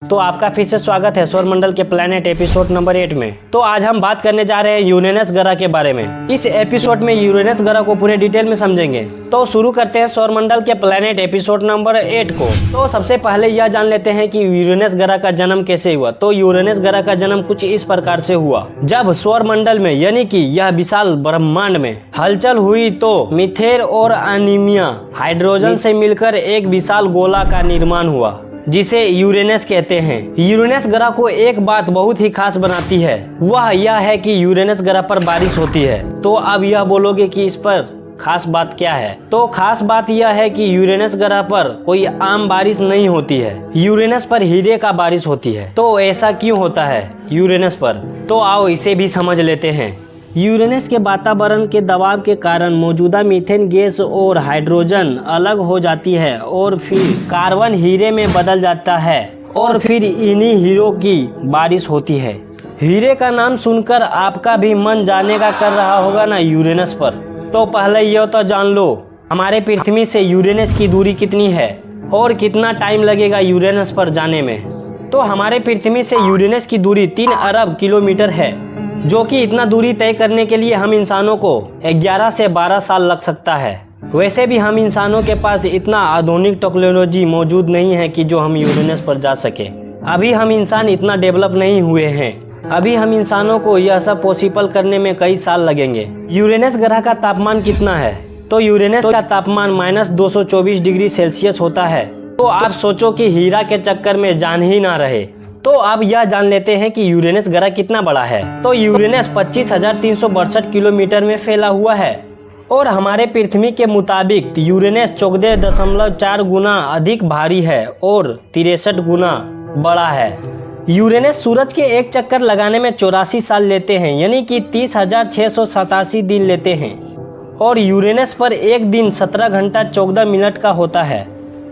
तो आपका फिर से स्वागत है सौरमंडल के प्लैनेट एपिसोड नंबर 8 में। तो आज हम बात करने जा रहे हैं यूरेनस ग्रह के बारे में। इस एपिसोड में यूरेनस ग्रह को पूरे डिटेल में समझेंगे। तो शुरू करते हैं सौरमंडल के प्लैनेट एपिसोड नंबर 8 को। तो सबसे पहले यह जान लेते हैं कि यूरेनस ग्रह का जन्म कैसे हुआ। तो यूरेनस ग्रह का जन्म कुछ इस प्रकार से हुआ। जब सौरमंडल में यानी कि यह विशाल ब्रह्मांड में हलचल हुई तो मीथेन और अनिमिया हाइड्रोजन से मिलकर एक विशाल गोला का निर्माण हुआ, जिसे यूरेनस कहते हैं। यूरेनस ग्रह को एक बात बहुत ही खास बनाती है, वह यह है कि यूरेनस ग्रह पर बारिश होती है। तो अब यह बोलोगे कि इस पर खास बात क्या है। तो खास बात यह है कि यूरेनस ग्रह पर कोई आम बारिश नहीं होती है। यूरेनस पर हीरे का बारिश होती है। तो ऐसा क्यों होता है यूरेनस पर, तो आओ इसे भी समझ लेते हैं। यूरेनस के वातावरण के दबाव के कारण मौजूदा मीथेन गैस और हाइड्रोजन अलग हो जाती है और फिर कार्बन हीरे में बदल जाता है और फिर इन्हीं हीरों की बारिश होती है। हीरे का नाम सुनकर आपका भी मन जाने का कर रहा होगा ना यूरेनस पर। तो पहले यह तो जान लो हमारे पृथ्वी से यूरेनस की दूरी कितनी है और कितना टाइम लगेगा यूरेनस पर जाने में। तो हमारे पृथ्वी से यूरेनस की दूरी 3 अरब किलोमीटर है, जो कि इतना दूरी तय करने के लिए हम इंसानों को 11 से 12 साल लग सकता है। वैसे भी हम इंसानों के पास इतना आधुनिक टेक्नोलॉजी मौजूद नहीं है कि जो हम यूरेनस पर जा सके। अभी हम इंसान इतना डेवलप नहीं हुए हैं। अभी हम इंसानों को यह सब पॉसिबल करने में कई साल लगेंगे। यूरेनस ग्रह का तापमान कितना है। तो यूरेनस का तापमान -224 डिग्री सेल्सियस होता है। तो आप सोचो कि हीरा के चक्कर में जान ही ना रहे। तो अब यह जान लेते हैं कि यूरेनस ग्रह कितना बड़ा है। तो यूरेनस 25,362 किलोमीटर में फैला हुआ है और हमारे पृथ्वी के मुताबिक यूरेनस 14.4 गुना अधिक भारी है और 63 गुना बड़ा है। यूरेनस सूरज के एक चक्कर लगाने में 84 साल लेते हैं, यानी कि 30,687 दिन लेते हैं। और यूरेनस पर एक दिन 17 घंटा 14 मिनट का होता है,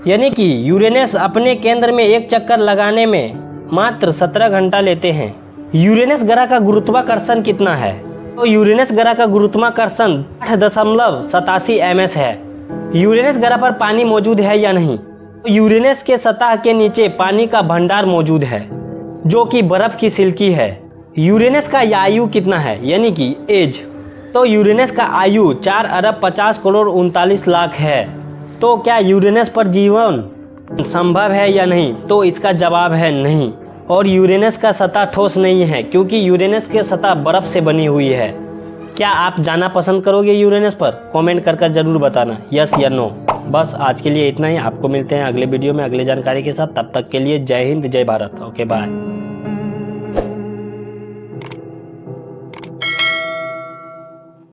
यानी कि यूरेनस अपने केंद्र में एक चक्कर लगाने में मात्र 17 घंटा लेते हैं। यूरेनस ग्रह का गुरुत्वाकर्षण कितना है। तो यूरेनस ग्रह का गुरुत्वाकर्षण 8.87 ms है। यूरेनस ग्रह पर पानी मौजूद है या नहीं। तो यूरेनस के सतह के नीचे पानी का भंडार मौजूद है, जो कि बर्फ की सिल्की है। यूरेनस का आयु कितना है, यानी कि एज। तो यूरेनस का आयु 4 अरब 50 करोड़ 39 लाख है। तो क्या यूरेनस पर जीवन संभव है या नहीं। तो इसका जवाब है नहीं। और यूरेनस का सतह ठोस नहीं है, क्योंकि यूरेनस की सतह बर्फ से बनी हुई है। क्या आप जाना पसंद करोगे यूरेनस पर। कमेंट कर जरूर बताना यस या नो। बस आज के लिए इतना ही। आपको मिलते हैं अगले वीडियो में अगले जानकारी के साथ। तब तक के लिए जय हिंद जय भारत। Okay bye.